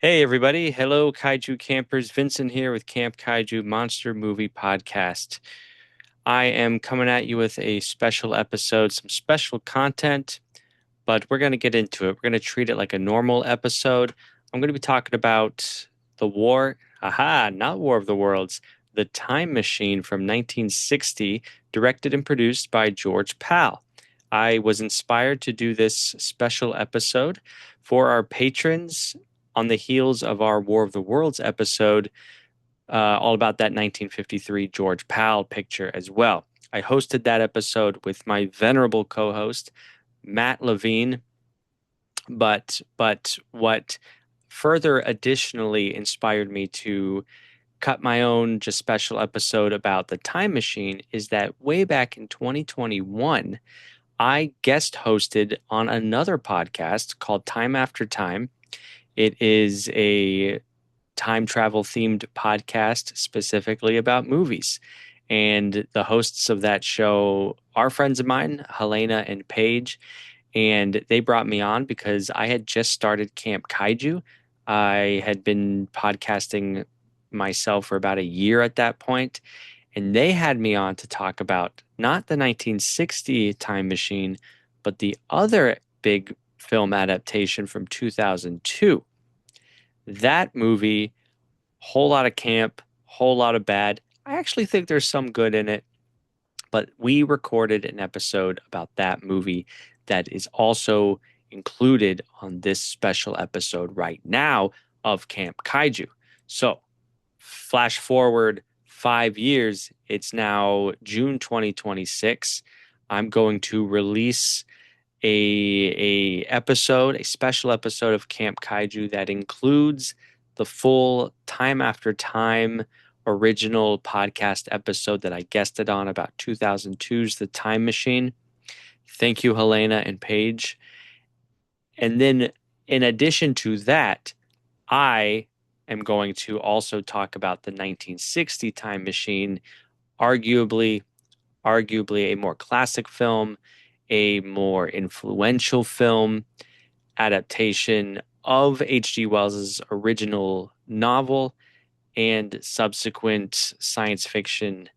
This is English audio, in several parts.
Hey everybody, hello Kaiju campers. Vincent here with Camp Kaiju Monster Movie Podcast. I am coming at you with a special episode, some special content, but we're going to get into it. We're going to treat it like a normal episode. I'm going to be talking about not War of the Worlds, The Time Machine from 1960, directed and produced by George Pal. I was inspired to do this special episode for our patrons on the heels of our War of the Worlds episode, all about that 1953 George Pal picture as well. I hosted that episode with my venerable co-host, Matt Levine, but what further additionally inspired me to cut my own just special episode about the time machine is that way back in 2021, I guest hosted on another podcast called Time After Time. It is a time travel themed podcast specifically about movies. And the hosts of that show are friends of mine, Helena and Paige. And they brought me on because I had just started Camp Kaiju. I had been podcasting myself for about a year at that point, and they had me on to talk about not the 1960 Time Machine, but the other big film adaptation from 2002. That movie, whole lot of camp, whole lot of bad. I actually think there's some good in it, but we recorded an episode about that movie that is also included on this special episode right now of Camp Kaiju. So, flash forward 5 years, it's now June 2026. I'm going to release a special episode of Camp Kaiju that includes the full Time After Time original podcast episode that I guested on about 2002's The Time Machine. Thank you, Helena and Paige. And then, in addition to that, I am going to also talk about the 1960 Time Machine, arguably, arguably a more classic film, a more influential film adaptation of H.G. Wells's original novel and subsequent science fiction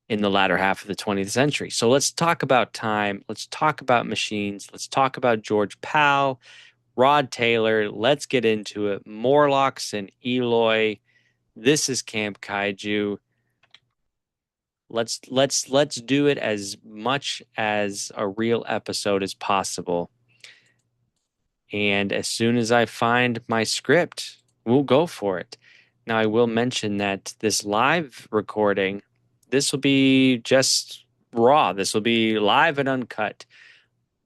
in the latter half of the 20th century. So let's talk about time. Let's talk about machines. Let's talk about George Pal, Rod Taylor. Let's get into it. Morlocks and Eloy. This is Camp Kaiju. Let's do it as much as a real episode as possible. And as soon as I find my script, we'll go for it. Now, I will mention that this live recording, this will be just raw. This will be live and uncut,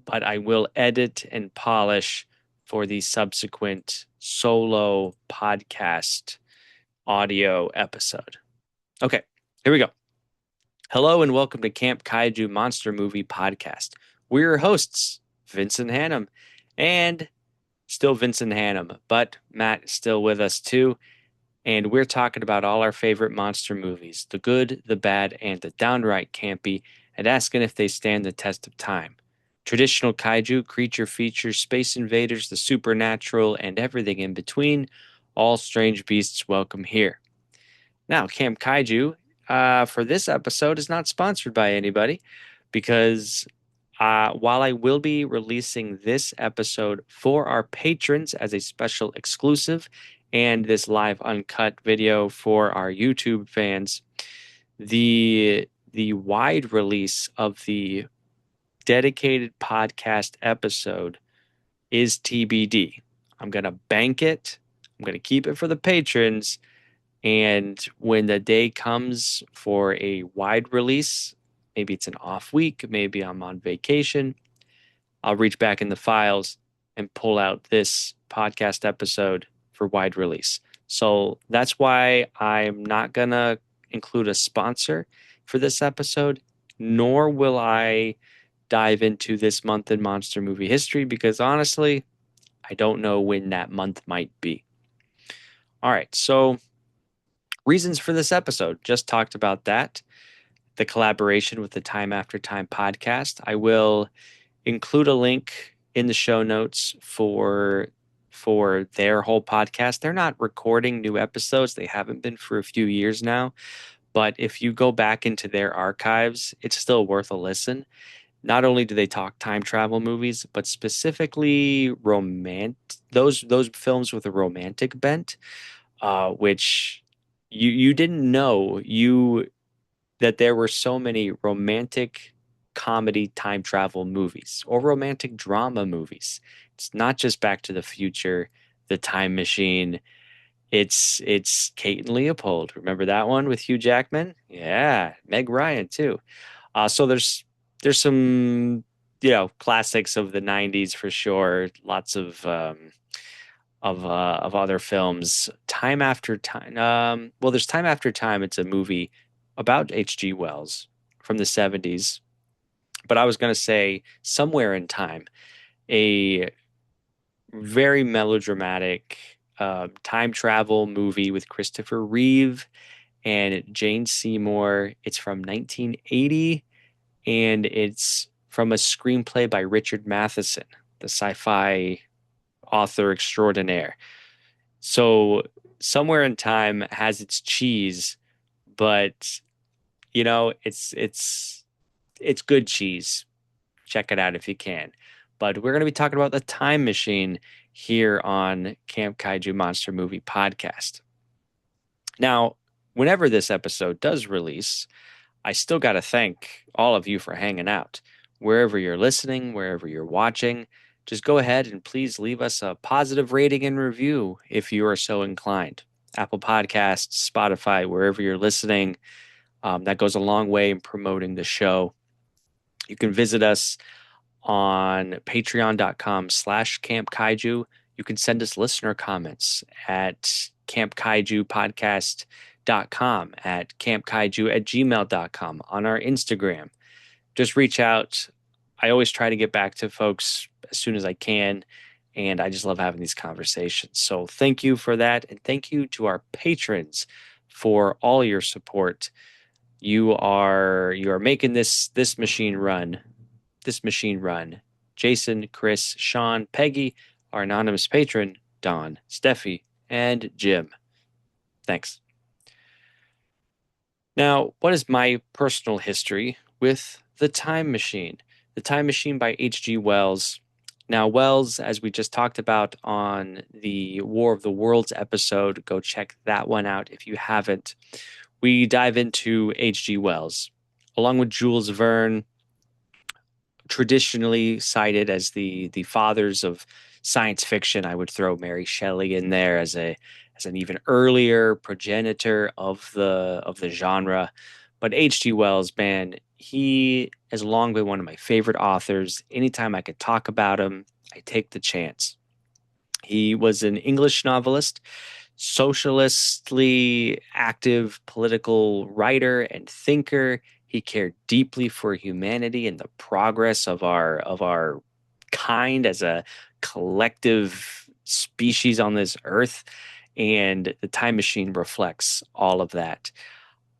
but I will edit and polish for the subsequent solo podcast audio episode. Okay, here we go. Hello and welcome to Camp Kaiju Monster Movie Podcast. We're your hosts, Vincent Hannum, and still Vincent Hannum, but Matt is still with us too. And we're talking about all our favorite monster movies, the good, the bad, and the downright campy, and asking if they stand the test of time. Traditional kaiju, creature features, space invaders, the supernatural, and everything in between. All strange beasts welcome here. Now, Camp Kaiju, for this episode, is not sponsored by anybody because while I will be releasing this episode for our patrons as a special exclusive and this live uncut video for our YouTube fans, the wide release of the dedicated podcast episode is TBD. I'm going to bank it. I'm going to keep it for the patrons. And when the day comes for a wide release, maybe it's an off week, maybe I'm on vacation, I'll reach back in the files and pull out this podcast episode for wide release. So that's why I'm not going to include a sponsor for this episode, nor will I dive into this month in monster movie history because honestly, I don't know when that month might be. All right, so reasons for this episode, just talked about that. The collaboration with the Time After Time podcast. I will include a link in the show notes for for their whole podcast. They're not recording new episodes. They haven't been for a few years now. But if you go back into their archives, it's still worth a listen. Not only do they talk time travel movies, but specifically those films with a romantic bent, which you didn't know that there were so many romantic comedy time travel movies or romantic drama movies. It's not just Back to the Future, The Time Machine. It's Kate and Leopold. Remember that one with Hugh Jackman? Yeah, Meg Ryan too. So there's some classics of the '90s for sure. Lots of other films. Time After Time. Well, there's Time After Time. It's a movie about H.G. Wells from the '70s. But I was going to say Somewhere in Time, a very melodramatic time travel movie with Christopher Reeve and Jane Seymour. It's from 1980, and it's from a screenplay by Richard Matheson, the sci-fi author extraordinaire. So Somewhere in Time has its cheese, but it's good cheese. Check it out if you can. But we're going to be talking about the Time Machine here on Camp Kaiju Monster Movie Podcast. Now, whenever this episode does release, I still got to thank all of you for hanging out. Wherever you're listening, wherever you're watching, just go ahead and please leave us a positive rating and review if you are so inclined. Apple Podcasts, Spotify, wherever you're listening, that goes a long way in promoting the show. You can visit us on patreon.com/Camp Kaiju. You can send us listener comments at campkaijupodcast.com, at campkaiju@gmail.com, on our Instagram. Just reach out. I always try to get back to folks as soon as I can, and I just love having these conversations. So thank you for that, and thank you to our patrons for all your support. You are making this machine run. This machine run. Jason, Chris, Sean, Peggy, our anonymous patron, Don, Steffi, and Jim. Thanks. Now, what is my personal history with The Time Machine? The Time Machine by H.G. Wells. Now, Wells, as we just talked about on the War of the Worlds episode, go check that one out if you haven't. We dive into H.G. Wells, along with Jules Verne, traditionally cited as the fathers of science fiction. I would throw Mary Shelley in there as an even earlier progenitor of the genre. But H.G. Wells, man, he has long been one of my favorite authors. Anytime I could talk about him, I take the chance. He was an English novelist, socialistly active political writer and thinker. He cared deeply for humanity and the progress of our kind as a collective species on this earth. And The Time Machine reflects all of that.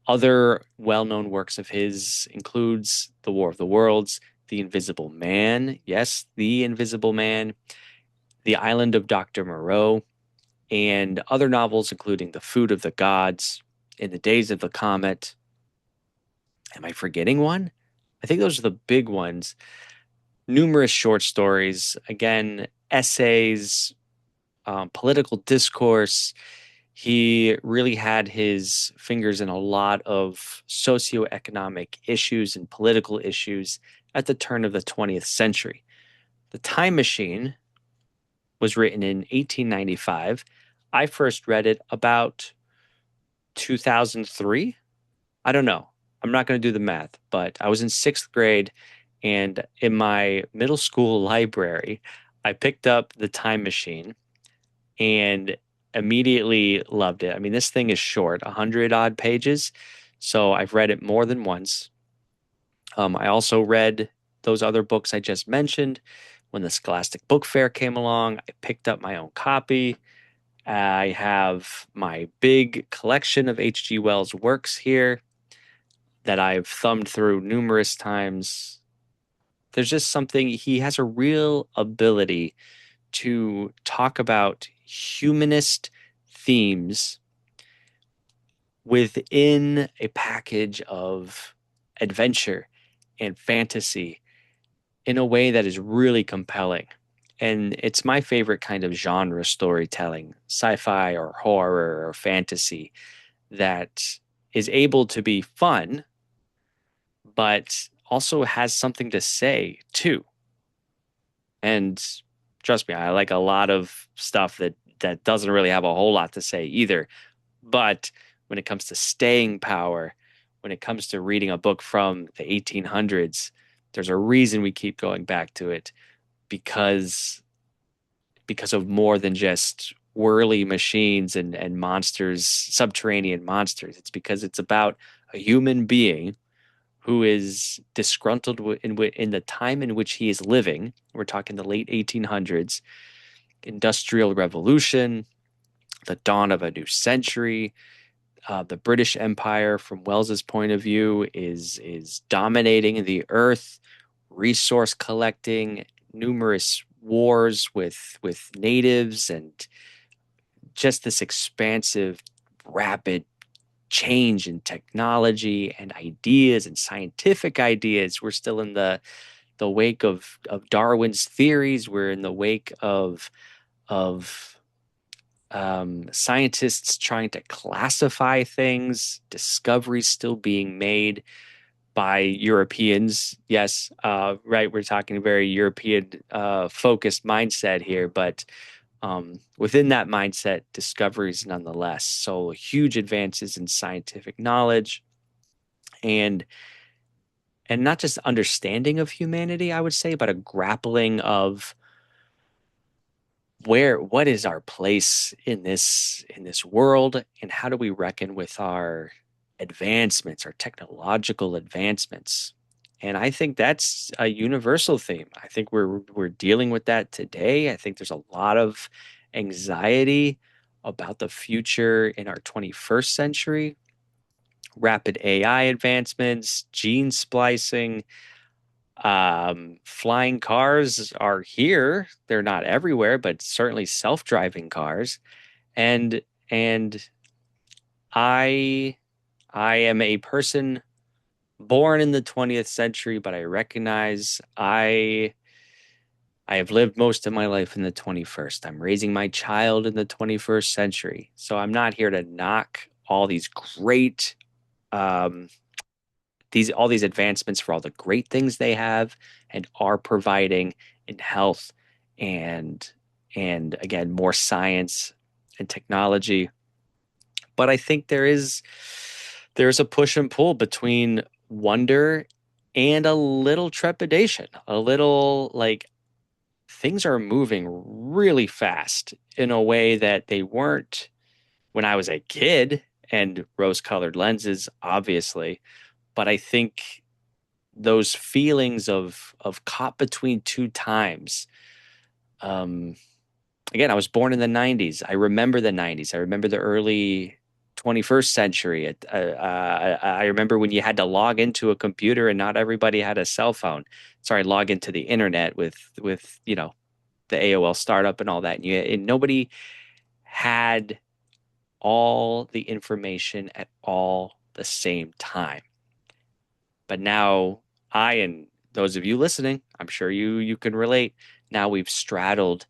Other well-known works of his includes The War of the Worlds, The Invisible Man, yes, The Invisible Man, The Island of Dr. Moreau, and other novels including The Food of the Gods, In the Days of the Comet. Am I forgetting one? I think those are the big ones. Numerous short stories, again, essays, political discourse. He really had his fingers in a lot of socioeconomic issues and political issues at the turn of the 20th century. The Time Machine was written in 1895. I first read it about 2003. I don't know. I'm not going to do the math, but I was in sixth grade, and in my middle school library, I picked up The Time Machine and immediately loved it. I mean, this thing is short, 100 odd pages, so I've read it more than once. I also read those other books I just mentioned. When the Scholastic Book Fair came along, I picked up my own copy. I have my big collection of H.G. Wells works here that I've thumbed through numerous times. There's just something, he has a real ability to talk about humanist themes within a package of adventure and fantasy in a way that is really compelling. And it's my favorite kind of genre storytelling, sci-fi or horror or fantasy, that is able to be fun, but also has something to say too. And trust me, I like a lot of stuff that doesn't really have a whole lot to say either. But when it comes to staying power, when it comes to reading a book from the 1800s, there's a reason we keep going back to it because of more than just whirly machines and monsters, subterranean monsters. It's because it's about a human being who is disgruntled in the time in which he is living. We're talking the late 1800s, Industrial Revolution, the dawn of a new century. The British Empire, from Wells's point of view, is dominating the earth, resource collecting, numerous wars with natives, and just this expansive, rapid change in technology and ideas and scientific ideas. We're still in the wake of Darwin's theories. We're in the wake of scientists trying to classify things, discoveries still being made by Europeans. Yes, right. We're talking a very European focused mindset here, but within that mindset, discoveries nonetheless. So huge advances in scientific knowledge and not just understanding of humanity, I would say, but a grappling of what is our place in this world, and how do we reckon with our advancements, our technological advancements. And I think that's a universal theme. I think we're dealing with that today. I think there's a lot of anxiety about the future in our 21st century. Rapid AI advancements, gene splicing, flying cars are here. They're not everywhere, but certainly self-driving cars. And and I I am a person born in the 20th century, but I recognize I have lived most of my life in the 21st. I'm raising my child in the 21st century. So I'm not here to knock all these great um these all these advancements for all the great things they have and are providing in health and again more science and technology. But I think there's a push and pull between wonder and a little trepidation, a little like things are moving really fast in a way that they weren't when I was a kid, and rose-colored lenses, obviously. But I think those feelings of caught between two times. Um, Again, I was born in the 90s. I remember the 90s. I remember the early 21st century. I remember when you had to log into a computer and not everybody had a cell phone. Sorry, log into the internet with the AOL startup and all that. And nobody had all the information at all the same time. But now I and those of you listening, I'm sure you can relate. Now we've straddled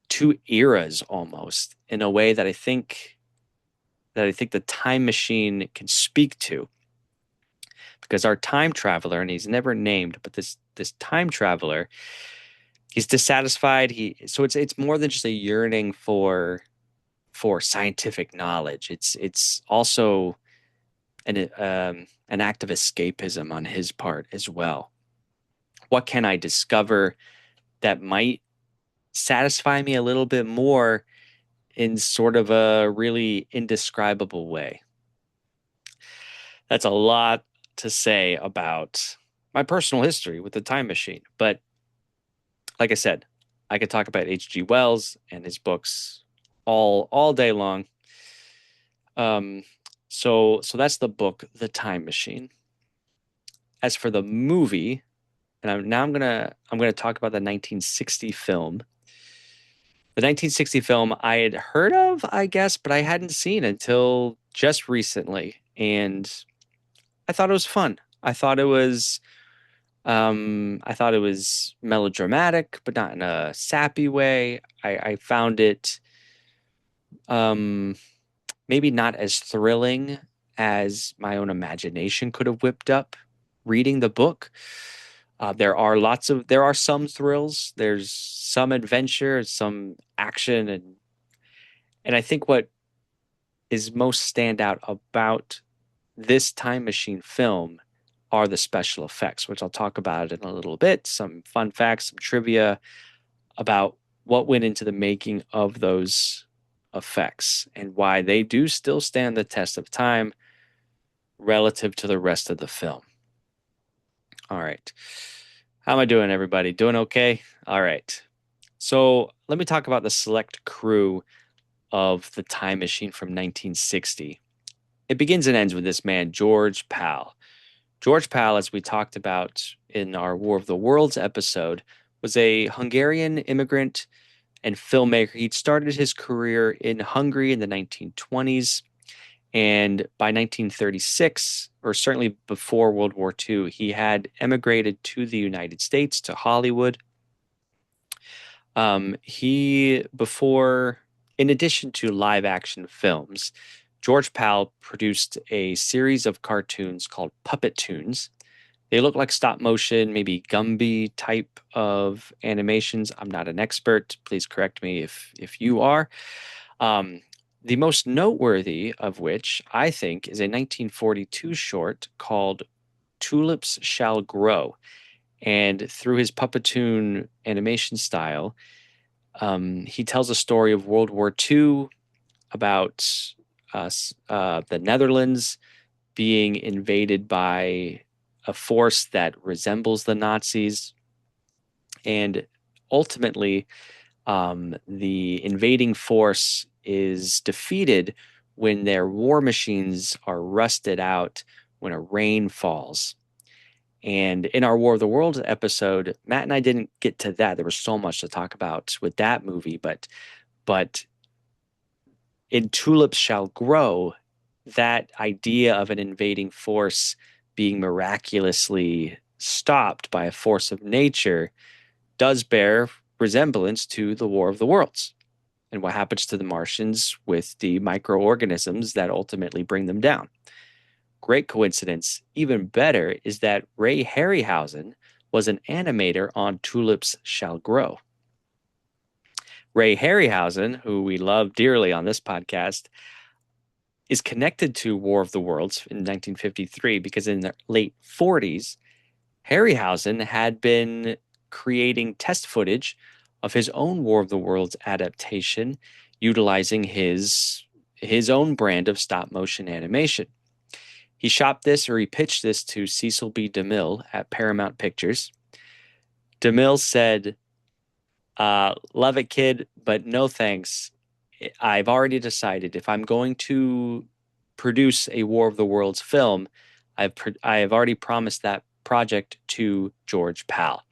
two eras almost in a way that I think the time machine can speak to, because our time traveler, and he's never named, but this time traveler, he's dissatisfied. It's more than just a yearning for scientific knowledge. It's also an act of escapism on his part as well. What can I discover that might satisfy me a little bit more in sort of a really indescribable way? That's a lot to say about my personal history with the time machine. But like I said, I could talk about H.G. Wells and his books all day long. Um, so that's the book, The Time Machine. As for the movie, and I'm gonna talk about the 1960 film. The 1960 film I had heard of, I guess, but I hadn't seen until just recently, and I thought it was fun. I thought it was melodramatic, but not in a sappy way. I found it um maybe not as thrilling as my own imagination could have whipped up reading the book. There are some thrills, there's some adventure, some action, and I think what is most standout about this time machine film are the special effects, which I'll talk about in a little bit. Some fun facts, some trivia about what went into the making of those effects and why they do still stand the test of time relative to the rest of the film. All right. How am I doing, everybody? Doing okay? All right. So let me talk about the select crew of the time machine from 1960. It begins and ends with this man, George Pal. George Pal, as we talked about in our War of the Worlds episode, was a Hungarian immigrant and filmmaker. He'd started his career in Hungary in the 1920s. And by 1936, or certainly before World War II, he had emigrated to the United States, to Hollywood. In addition to live action films, George Pal produced a series of cartoons called Puppet Tunes. They look like stop motion, maybe Gumby type of animations. I'm not an expert. Please correct me if you are. Um, the most noteworthy of which I think is a 1942 short called Tulips Shall Grow. And through his puppetoon animation style, he tells a story of World War II about the Netherlands being invaded by a force that resembles the Nazis. And ultimately, the invading force is defeated when their war machines are rusted out when a rain falls. And in our War of the Worlds episode, Matt and I didn't get to that. There was so much to talk about with that movie, but in Tulips Shall Grow, that idea of an invading force being miraculously stopped by a force of nature does bear resemblance to the War of the Worlds and what happens to the Martians with the microorganisms that ultimately bring them down. Great coincidence. Even better is that Ray Harryhausen was an animator on Tulips Shall Grow. Ray Harryhausen, who we love dearly on this podcast, is connected to War of the Worlds in 1953 because in the late 40s, Harryhausen had been creating test footage of his own War of the Worlds adaptation, utilizing his own brand of stop motion animation. He he pitched this to Cecil B. DeMille at Paramount Pictures. DeMille said, love it, kid, but no thanks. I've already decided if I'm going to produce a War of the Worlds film, I have already promised that project to George Pal.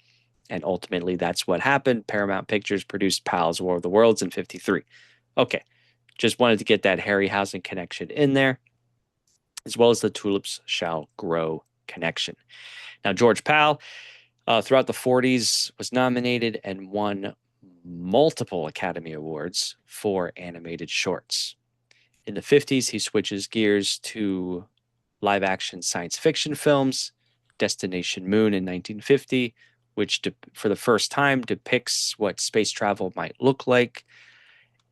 And ultimately, that's what happened. Paramount Pictures produced Pal's War of the Worlds in 53. Okay, just wanted to get that Harryhausen connection in there, as well as the Tulips Shall Grow connection. Now, George Pal, throughout the 40s, was nominated and won multiple Academy Awards for animated shorts. In the 50s, he switches gears to live action science fiction films, Destination Moon in 1950, which for the first time depicts what space travel might look like.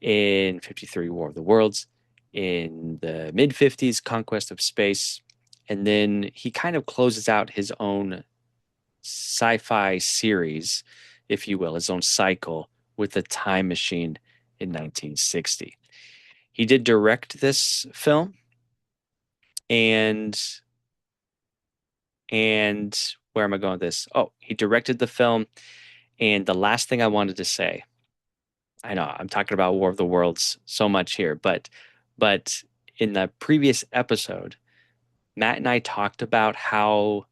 In 53, War of the Worlds. In the mid 50s, Conquest of Space. And then he kind of closes out his own sci-fi series, if you will, his own cycle with The Time Machine in 1960. He did direct this film, and where am I going with this? Oh, he directed the film, and the last thing I wanted to say, I know I'm talking about War of the Worlds so much here, but in the previous episode, Matt and I talked about how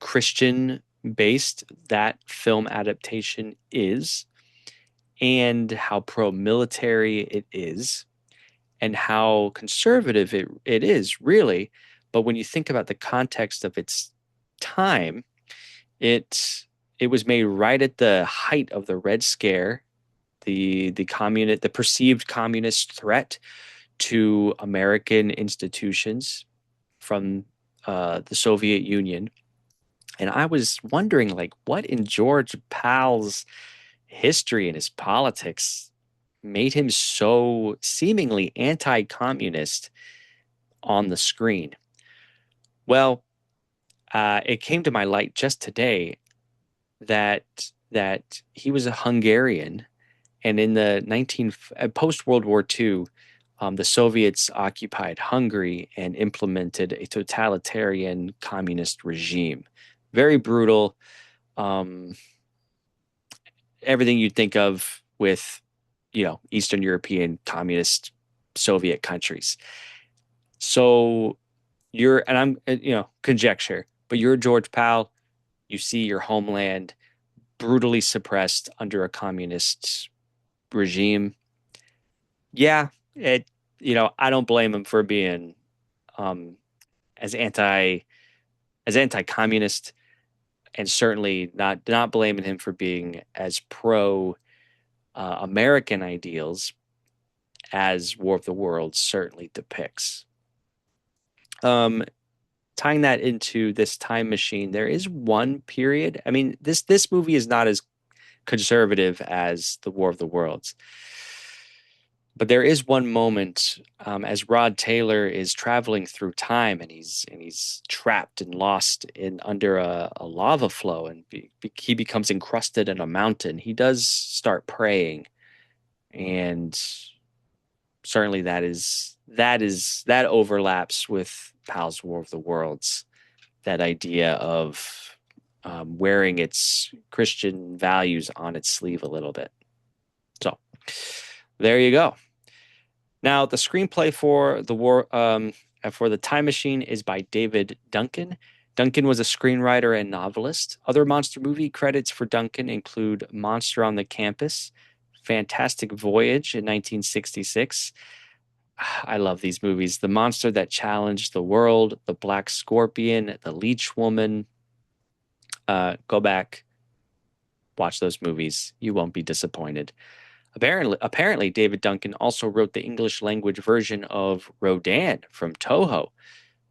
Christian based that film adaptation is, and how pro-military it is, and how conservative it is, really. But when you think about the context of its time, it it was made right at the height of the Red Scare, the perceived communist threat to American institutions from the Soviet Union. And I was wondering, like, what in George Pal's history and his politics made him so seemingly anti-communist on the screen? Well, it came to my light just today that he was a Hungarian, and in the 19 post World War II, the Soviets occupied Hungary and implemented a totalitarian communist regime. Very brutal. Um, Everything you'd think of with, Eastern European communist Soviet countries. So and I'm, conjecture, but you're George Pal. You see your homeland brutally suppressed under a communist regime. Yeah, I don't blame him for being um, as anti-communist, and certainly not blaming him for being as pro American ideals as War of the Worlds certainly depicts. Um, Tying that into this time machine, there is one period. I mean, this movie is not as conservative as the War of the Worlds. But there is one moment as Rod Taylor is traveling through time, and he's trapped and lost in under a lava flow, and he becomes encrusted in a mountain. He does start praying, and certainly that overlaps with Pal's War of the Worlds. That idea of wearing its Christian values on its sleeve a little bit. So there you go. Now, the screenplay for the Time Machine is by David Duncan. Duncan was a screenwriter and novelist. Other monster movie credits for Duncan include Monster on the Campus, Fantastic Voyage in 1966. I love these movies. The Monster That Challenged the World, The Black Scorpion, The Leech Woman. Go back, watch those movies. You won't be disappointed. Apparently, David Duncan also wrote the English language version of Rodan from Toho.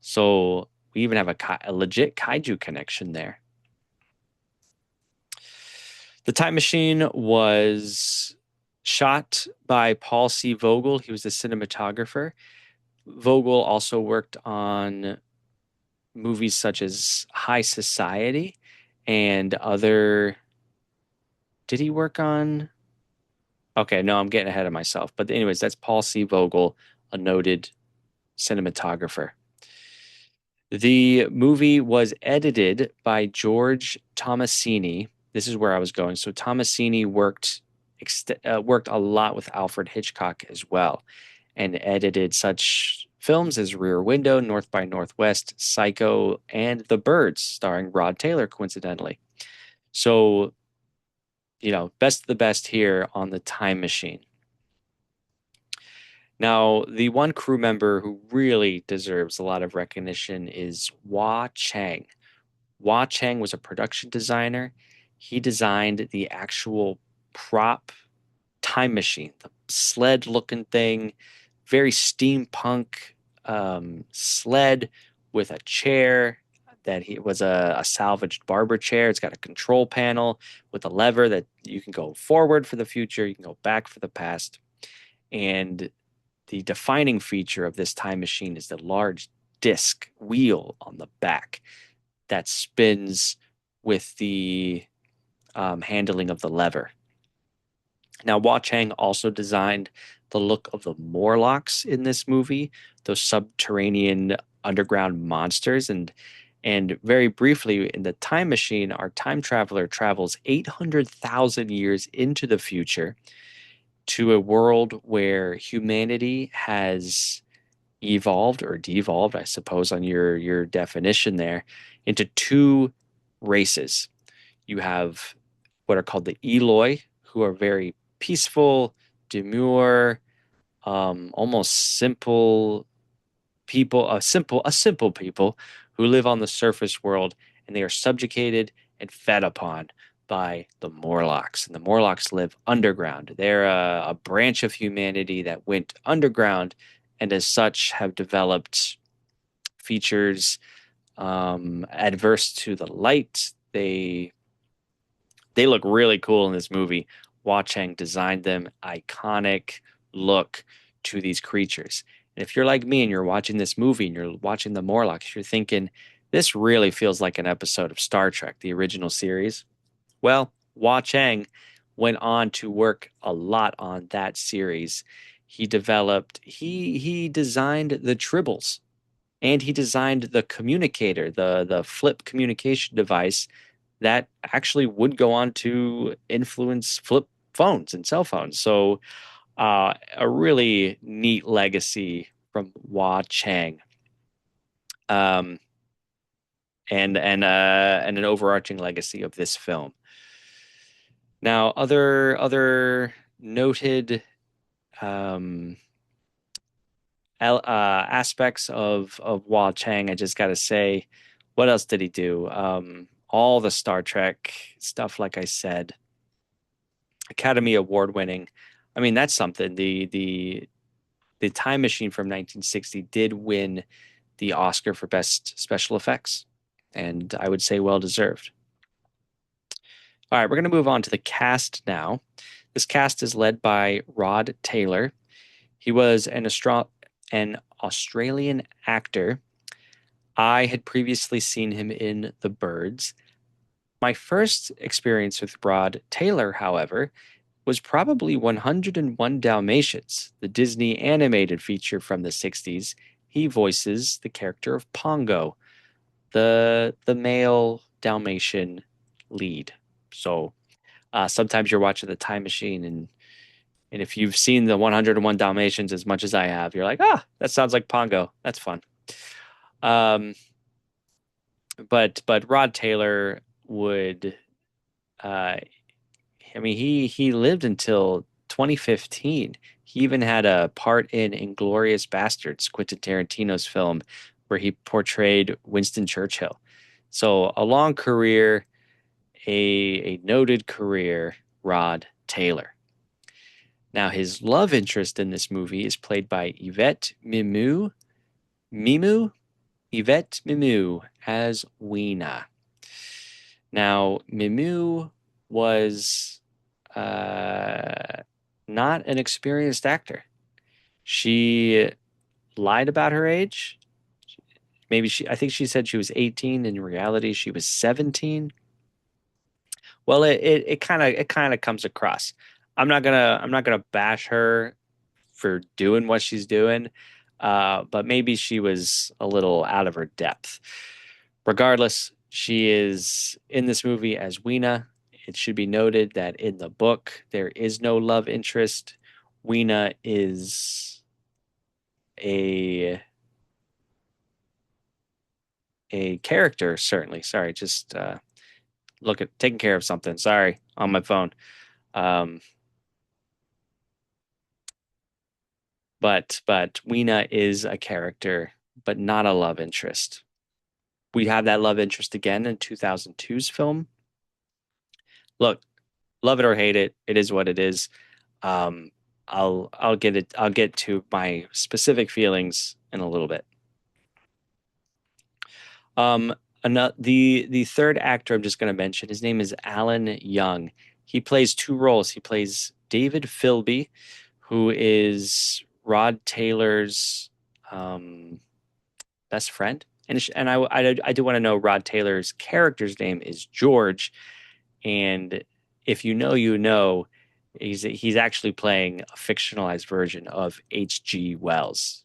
So we even have a legit kaiju connection there. The Time Machine was shot by Paul C. Vogel. He was the cinematographer. Vogel also worked on movies such as High Society and other. Did he work on? Okay, no, I'm getting ahead of myself. But anyways, that's Paul C. Vogel, a noted cinematographer. The movie was edited by George Tomasini. This is where I was going. So Tomasini worked a lot with Alfred Hitchcock as well, and edited such films as Rear Window, North by Northwest, Psycho, and The Birds, starring Rod Taylor, coincidentally. So, best of the best here on the Time Machine. Now, the one crew member who really deserves a lot of recognition is Hua Chang. Hua Chang was a production designer. He designed the actual prop time machine, the sled looking thing, very steampunk sled with a chair that he was a salvaged barber chair. It's got a control panel with a lever that you can go forward for the future, you can go back for the past. And the defining feature of this time machine is the large disc wheel on the back that spins with the handling of the lever. Now, Hua Chang also designed the look of the Morlocks in this movie, those subterranean underground monsters. And very briefly, in the time machine, our time traveler travels 800,000 years into the future to a world where humanity has evolved or devolved, I suppose, on your definition there, into two races. You have what are called the Eloi, who are very peaceful, demure, almost simple people, a simple people who live on the surface world, and they are subjugated and fed upon by the Morlocks. And the Morlocks live underground. They're a branch of humanity that went underground, and as such have developed features adverse to the light. They look really cool in this movie. Hua Chang designed them, iconic look to these creatures. And if you're like me and you're watching this movie and you're watching the Morlocks, you're thinking, this really feels like an episode of Star Trek, the original series. Well, Hua Chang went on to work a lot on that series. He designed the tribbles, and he designed the communicator, the flip communication device that actually would go on to influence flip phones and cell phones. So, a really neat legacy from Hua Chang, um, and an overarching legacy of this film. Now, other noted um, aspects of Hua Chang, I just got to say, what else did he do? All the Star Trek stuff, like I said, Academy Award winning. I mean, that's something. The Time Machine from 1960 did win the Oscar for Best Special Effects, and I would say well deserved. All right, we're going to move on to the cast now. This cast is led by Rod Taylor. He was an Australian actor. I had previously seen him in The Birds. My first experience with Rod Taylor, however, was probably 101 Dalmatians, the Disney animated feature from the 60s. He voices the character of Pongo, the male Dalmatian lead. So sometimes you're watching the Time Machine, and if you've seen the 101 Dalmatians as much as I have, you're like, ah, that sounds like Pongo. That's fun. Um, but Rod Taylor would, uh, I mean, he lived until 2015. He even had a part in Inglourious Basterds, Quentin Tarantino's film, where he portrayed Winston Churchill. So a long career, a noted career, Rod Taylor. Now, his love interest in this movie is played by Mimu, Yvette Mimu as Weena. Now, Mimu was uh, not an experienced actor. She lied about her age. I think she said she was 18. In reality, she was 17. Well, it kind of comes across. I'm not gonna bash her for doing what she's doing, but maybe she was a little out of her depth. Regardless, she is in this movie as Weena. It should be noted that in the book there is no love interest. Weena is a a character, certainly. Sorry, just look at taking care of something. Sorry, on my phone. Um, but Weena is a character, but not a love interest. We have that love interest again in 2002's film. Look, love it or hate it, it is what it is. Um, I'll get to my specific feelings in a little bit. Um, the third actor I'm just going to mention, his name is Alan Young. He plays two roles. He plays David Philby, who is Rod Taylor's um, best friend. And I do want to know Rod Taylor's character's name is George. And if you know, you know, he's actually playing a fictionalized version of H.G. Wells,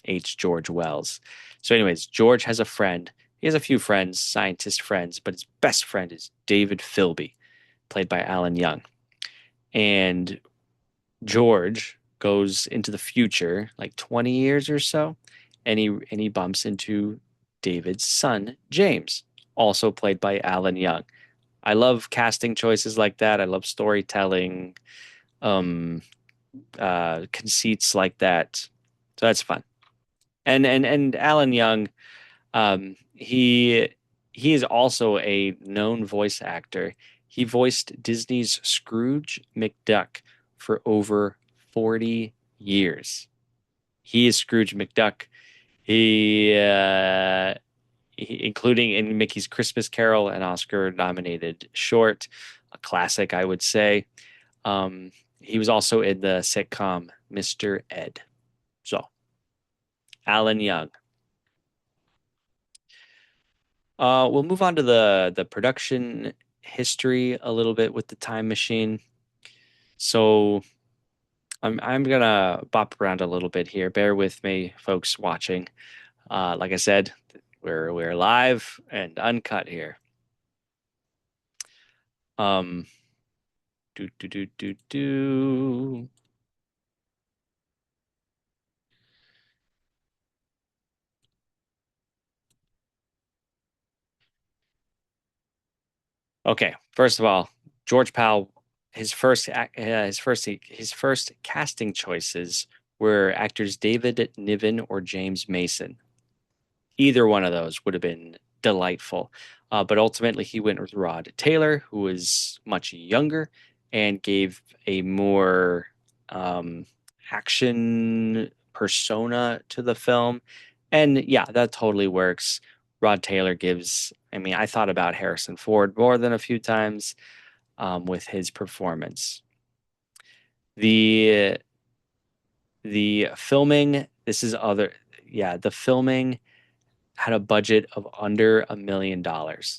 H. George Wells. So, anyways, George has a friend. He has a few friends, scientist friends, but his best friend is David Philby, played by Alan Young. And George goes into the future, like 20 years or so, and he bumps into David's son, James, also played by Alan Young. I love casting choices like that. I love storytelling, um, conceits like that. So that's fun. And Alan Young, he is also a known voice actor. He voiced Disney's Scrooge McDuck for over 40 years. He is Scrooge McDuck. He, including in Mickey's Christmas Carol, an Oscar-nominated short, a classic, I would say. He was also in the sitcom Mr. Ed. So, Alan Young. We'll move on to the production history a little bit with the time machine. So I'm gonna bop around a little bit here. Bear with me, folks watching. Like I said, we're live and uncut here. Um, do. Okay, first of all, George Powell, his first casting choices were actors David Niven or James Mason. Either one of those would have been delightful. But ultimately, he went with Rod Taylor, who was much younger and gave a more um, action persona to the film. And yeah, that totally works. Rod Taylor gives, I mean, I thought about Harrison Ford more than a few times with his performance. The the filming, this is other, yeah, the filming had a budget of under $1 million,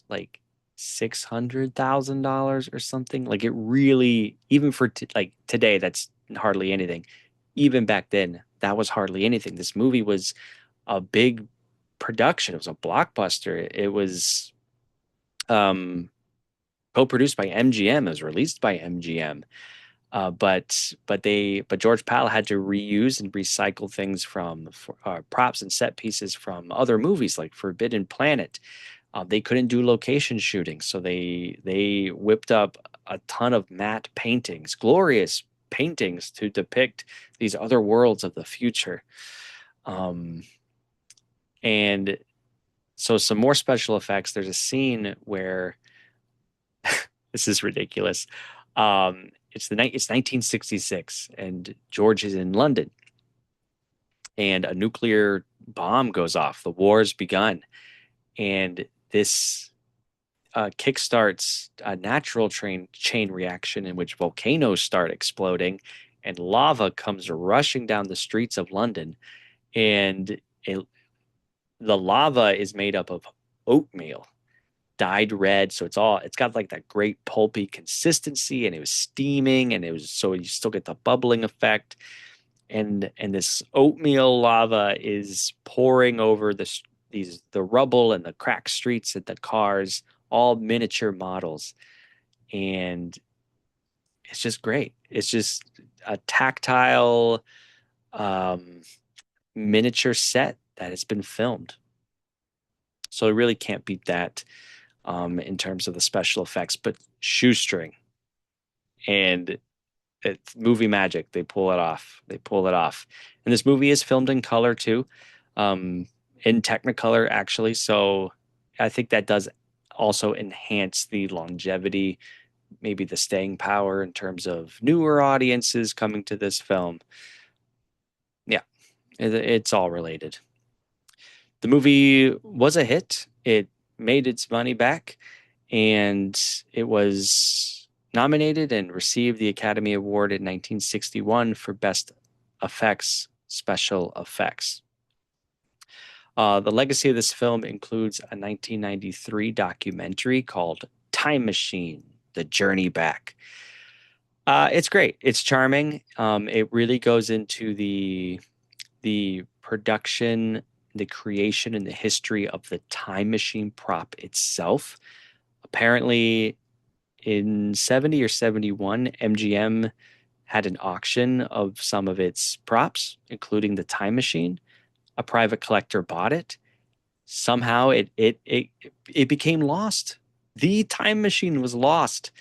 like $600,000 or something. Like it really, even for t like today, that's hardly anything. Even back then, that was hardly anything. This movie was a big production. It was a blockbuster. It was um, co-produced by MGM. It was released by MGM. But George Pal had to reuse and recycle things from props and set pieces from other movies like Forbidden Planet. They couldn't do location shooting, so they whipped up a ton of matte paintings, glorious paintings to depict these other worlds of the future. Um, and so some more special effects. There's a scene where this is ridiculous. It's 1966, and George is in London, and a nuclear bomb goes off. The war's begun, and this kickstarts a natural chain reaction in which volcanoes start exploding, and lava comes rushing down the streets of London, and it, the lava is made up of oatmeal dyed red. So it's got like that great pulpy consistency, and it was steaming, and it was so you still get the bubbling effect. And this oatmeal lava is pouring over the rubble and the cracked streets and the cars, all miniature models. And it's just great. It's just a tactile um, miniature set that has been filmed. So I really can't beat that in terms of the special effects, but shoestring and it's movie magic. They pull it off. They pull it off. And this movie is filmed in color too, in Technicolor actually. So I think that does also enhance the longevity, maybe the staying power in terms of newer audiences coming to this film. Yeah, it's all related. The movie was a hit. It made its money back, and it was nominated and received the Academy Award in 1961 for Best Effects, Special Effects. The legacy of this film includes a 1993 documentary called Time Machine: The Journey Back. It's great. It's charming. It really goes into the production, the creation, and the history of the time machine prop itself. Apparently, in 70 or 71, MGM had an auction of some of its props, including the time machine. A private collector bought it. Somehow it became lost. the time machine was lost,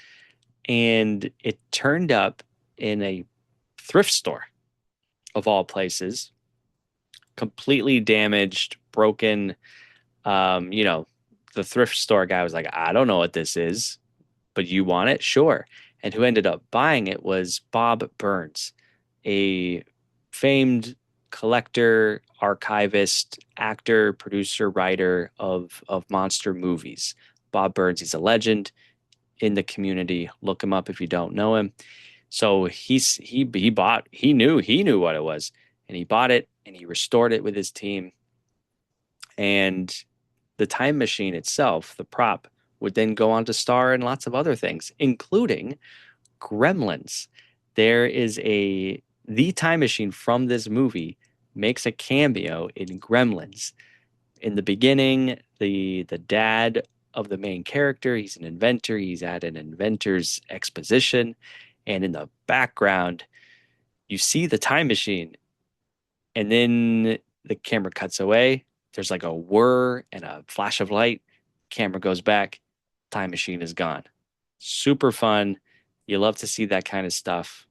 and it turned up in a thrift store of all places, completely damaged, broken. You know, the thrift store guy was like, I don't know what this is, but you want it? Sure. And who ended up buying it was Bob Burns, a famed collector, archivist, actor, producer, writer of monster movies. Bob Burns, he's a legend in the community. Look him up if you don't know him. So he knew what it was, and he bought it and he restored it with his team. And the time machine itself, the prop, would then go on to star in lots of other things, including Gremlins. There is a the time machine from this movie makes a cameo in Gremlins. In the beginning, the dad of the main character, he's an inventor, he's at an inventor's exposition, and in the background, you see the time machine, and then the camera cuts away. There's like a whir and a flash of light. Camera goes back. Time machine is gone. Super fun. You love to see that kind of stuff.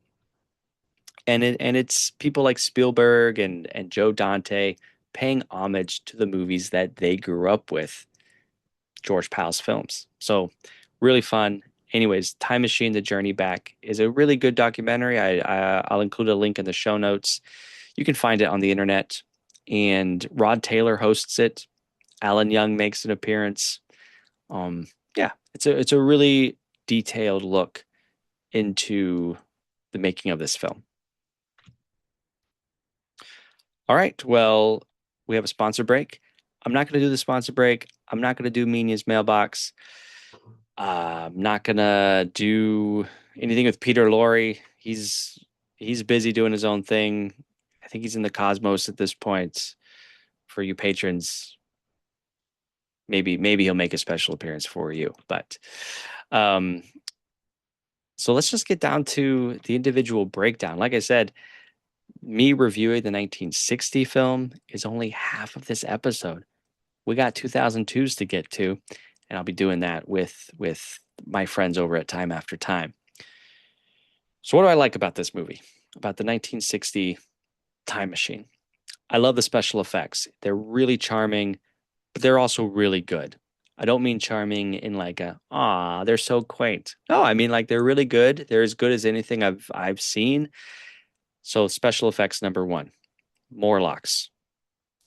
And it's people like Spielberg and Joe Dante paying homage to the movies that they grew up with, George Pal's films. So really fun. Anyways, Time Machine: The Journey Back is a really good documentary. I'll include a link in the show notes. You can find it on the internet. And Rod Taylor hosts it. Alan Young makes an appearance. Yeah, it's a really detailed look into the making of this film. All right, well, we have a sponsor break. I'm not going to do the sponsor break. I'm not going to do Menia's mailbox. I'm not going to do anything with Peter Lorre. He's busy doing his own thing. I think he's in the cosmos at this point. For you patrons, maybe he'll make a special appearance for you. But um, so let's just get down to the individual breakdown. Like I said, me reviewing the 1960 film is only half of this episode. We got 2002s to get to, and I'll be doing that with my friends over at Time After Time. So what do I like about this movie? About the 1960 Time Machine? I love the special effects. They're really charming, but they're also really good. I don't mean charming in like they're so quaint. No, I mean like they're really good. They're as good as anything I've seen. So special effects number one, Morlocks.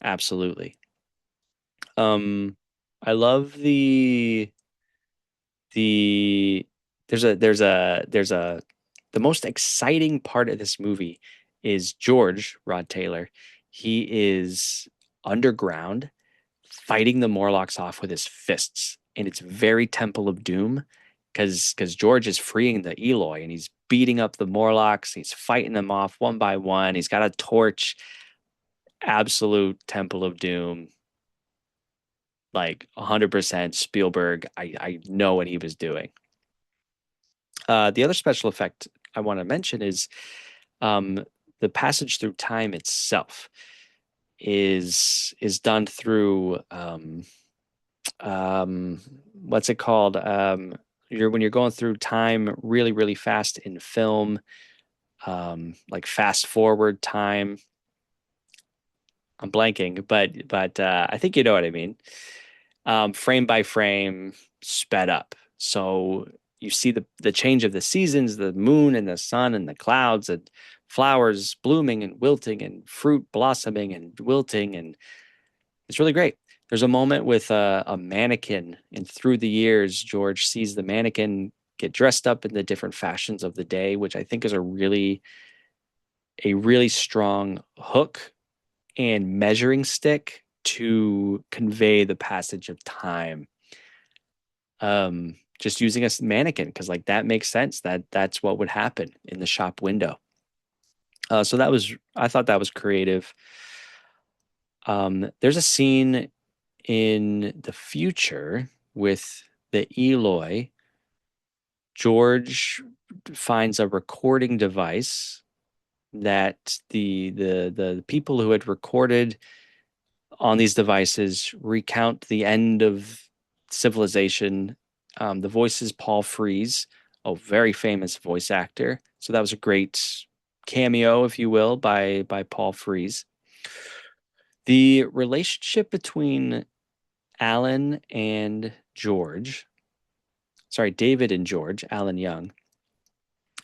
Absolutely. I love the there's a the most exciting part of this movie is George Rod Taylor. He is underground fighting the Morlocks off with his fists, and it's very Temple of Doom because George is freeing the Eloi and he's beating up the Morlocks. He's fighting them off one by one. He's got a torch. Absolute Temple of Doom, like 100% Spielberg. I know what he was doing. The other special effect I want to mention is the passage through time itself is done through what's it called? When you're going through time really, really fast in film, like fast forward time. I'm blanking, but I think you know what I mean. Frame by frame, sped up. So you see the change of the seasons, the moon and the sun and the clouds and flowers blooming and wilting and fruit blossoming and wilting, and it's really great. There's a moment with a mannequin, and through the years, George sees the mannequin get dressed up in the different fashions of the day, which I think is a really strong hook and measuring stick to convey the passage of time. Just using a mannequin because like that makes sense. That's what would happen in the shop window. So I thought that was creative. There's a scene in the future with the Eloi. George finds a recording device that the people who had recorded on these devices recount the end of civilization The voice is Paul Frees, a very famous voice actor. So that was a great cameo, if you will, by Paul Frees. The relationship between Alan and George, sorry, David and George, Alan Young,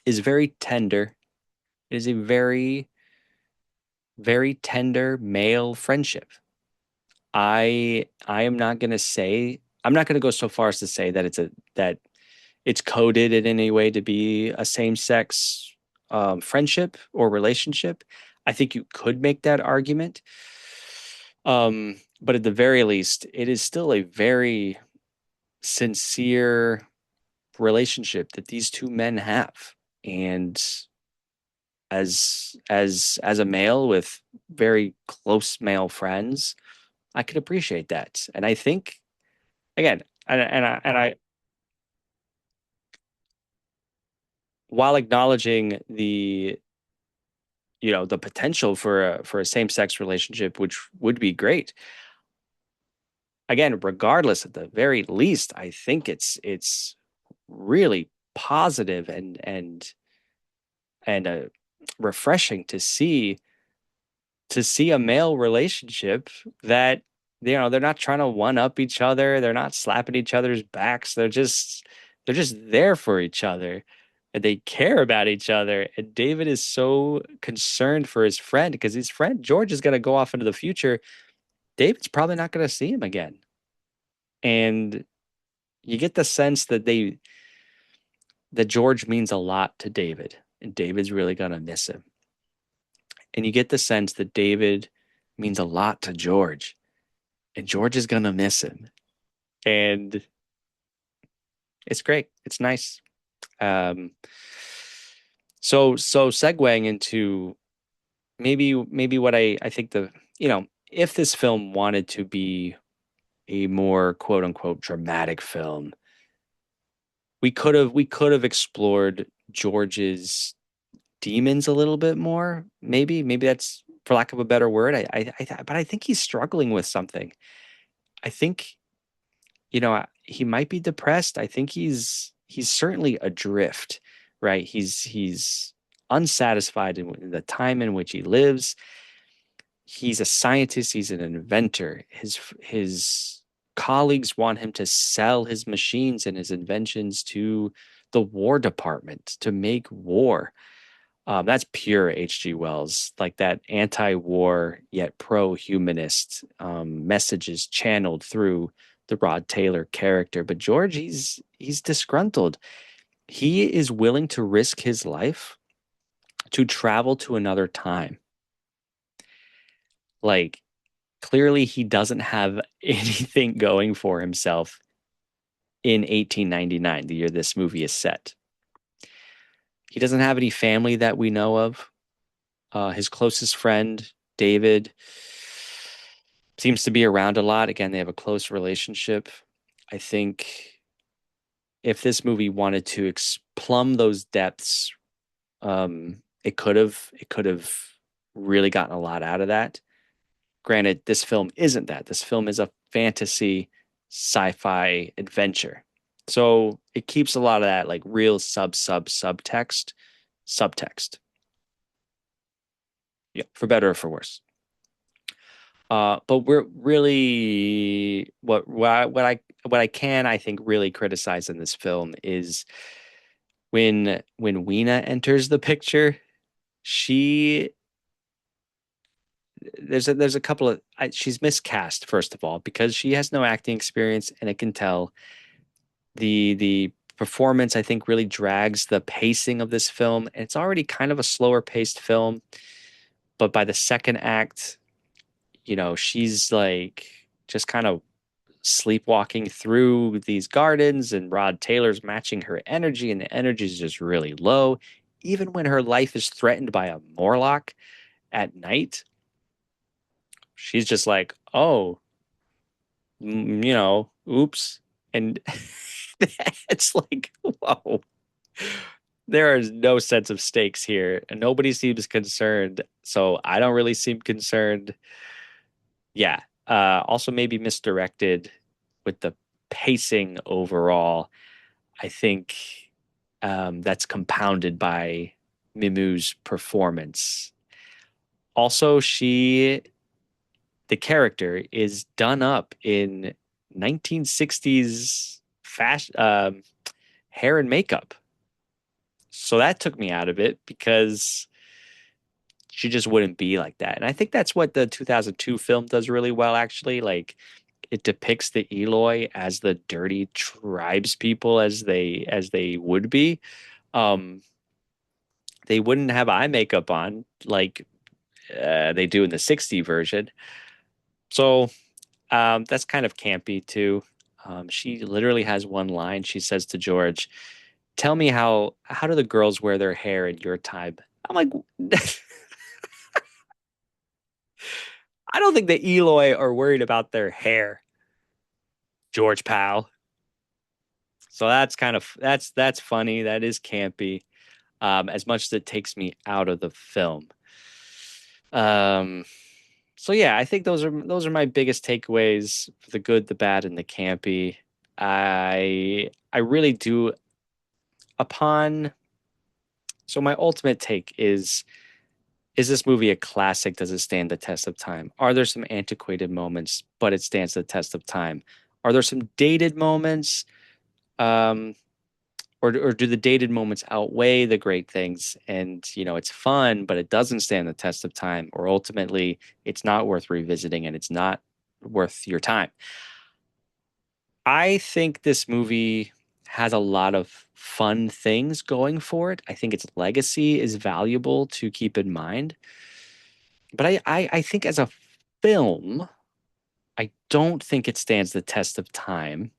is very tender. It is a very, very tender male friendship. I am not gonna say I'm not gonna go so far as to say that it's coded in any way to be a same-sex friendship or relationship. I think you could make that argument. But at the very least, it is still a very sincere relationship that these two men have. And as a male with very close male friends, I could appreciate that. And I think again, and I while acknowledging the potential for a same-sex relationship, which would be great. Again, regardless, at the very least, I think it's really positive and refreshing to see a male relationship that they're not trying to one up each other, they're not slapping each other's backs, they're just there for each other and they care about each other. And David is so concerned for his friend because his friend George is going to go off into the future. David's probably not going to see him again. And you get the sense that George means a lot to David and David's really going to miss him. And you get the sense that David means a lot to George and George is going to miss him. And it's great. It's nice. Um, so segueing into maybe what I think if this film wanted to be a more quote unquote dramatic film, we could have explored George's demons a little bit more. Maybe that's for lack of a better word. But I think he's struggling with something. I think he might be depressed. I think he's certainly adrift, right? He's unsatisfied in the time in which he lives. He's a scientist, he's an inventor. His colleagues want him to sell his machines and his inventions to the War Department to make war. That's pure H.G. Wells, like that anti-war yet pro-humanist messages channeled through the Rod Taylor character. But George, he's disgruntled. He is willing to risk his life to travel to another time. Like clearly he doesn't have anything going for himself in 1899, the year this movie is set. He doesn't have any family that we know of. His closest friend, David, seems to be around a lot. Again, they have a close relationship. I think if this movie wanted to plumb those depths, it could have really gotten a lot out of that. Granted, this film isn't that. This film is a fantasy sci-fi adventure. So it keeps a lot of that like real subtext. Yeah, for better or for worse. But we're really what I think really criticize in this film is when Weena enters the picture, she there's a couple of she's miscast first of all because she has no acting experience and it can tell the performance I think really drags the pacing of this film. And it's already kind of a slower paced film, but by the second act, she's like just kind of sleepwalking through these gardens and Rod Taylor's matching her energy and the energy is just really low. Even when her life is threatened by a Morlock at night, she's just like, oh, oops. And it's like, whoa, there is no sense of stakes here. And nobody seems concerned. So I don't really seem concerned. Yeah. Also maybe misdirected with pacing overall. I think that's compounded by Mimu's performance. Also, the character is done up in 1960s fashion, hair and makeup. So that took me out of it because she just wouldn't be like that. And I think that's what the 2002 film does really well, actually. Like it depicts the Eloi as the dirty tribes people as they would be. Um, they wouldn't have eye makeup on like they do in the 60 version. So that's kind of campy too. She literally has one line. She says to George, "Tell me how do the girls wear their hair in your time?" I'm like, I don't think the Eloi are worried about their hair, George Powell. So that's funny. That is campy. As much as it takes me out of the film. Um, so yeah, I think those are my biggest takeaways: the good, the bad, and the campy. I really do. Upon So my ultimate take is this movie a classic? Does it stand the test of time? Are there some antiquated moments, but it stands the test of time? Are there some dated moments? Um, or do the dated moments outweigh the great things? And, it's fun, but it doesn't stand the test of time, or ultimately it's not worth revisiting and it's not worth your time. I think this movie has a lot of fun things going for it. I think its legacy is valuable to keep in mind. But I think as a film, I don't think it stands the test of time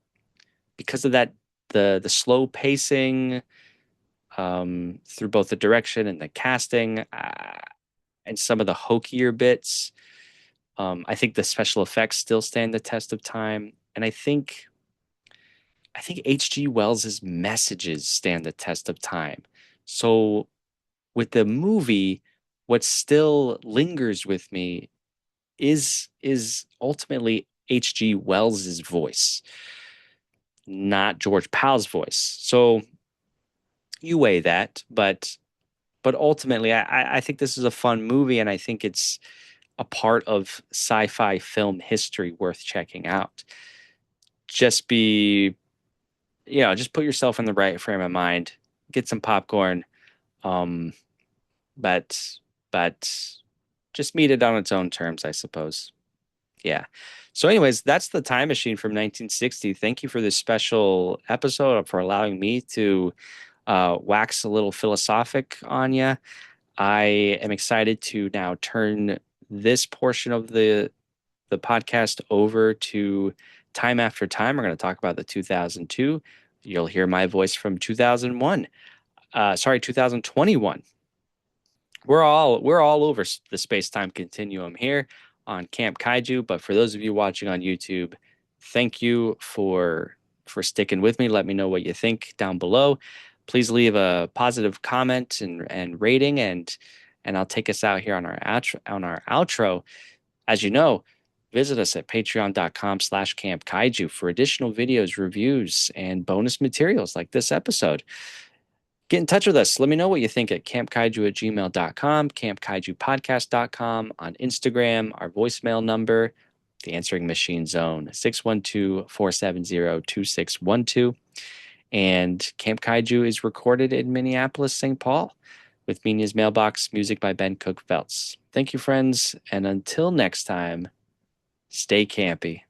because of that the slow pacing through both the direction and the casting and some of the hokier bits. I think the special effects still stand the test of time, and I think H.G. Wells's messages stand the test of time. So with the movie, what still lingers with me is ultimately H.G. Wells's voice, not George Powell's voice. So you weigh that, but ultimately, I think this is a fun movie, and I think it's a part of sci-fi film history worth checking out. Just be, just put yourself in the right frame of mind, get some popcorn, um, but but just meet it on its own terms, I suppose. Yeah. So, anyways, that's the Time Machine from 1960. Thank you for this special episode, for allowing me to wax a little philosophic on you. I am excited to now turn this portion of the podcast over to Time After Time. We're going to talk about the 2002. You'll hear my voice from 2001. Sorry, 2021. We're all over the space-time continuum here on Camp Kaiju, but for those of you watching on YouTube, thank you for sticking with me. Let me know what you think down below. Please leave a positive comment and rating, and I'll take us out here on our outro. As you know, visit us at patreon.com/Camp Kaiju for additional videos, reviews, and bonus materials like this episode. Get in touch with us. Let me know what you think at campkaiju@gmail.com, campkaijupodcast.com, on Instagram, our voicemail number, the answering machine zone, 612-470-2612. And Camp Kaiju is recorded in Minneapolis, St. Paul, with Menia's Mailbox, music by Ben Cook Feltz. Thank you, friends, and until next time, stay campy.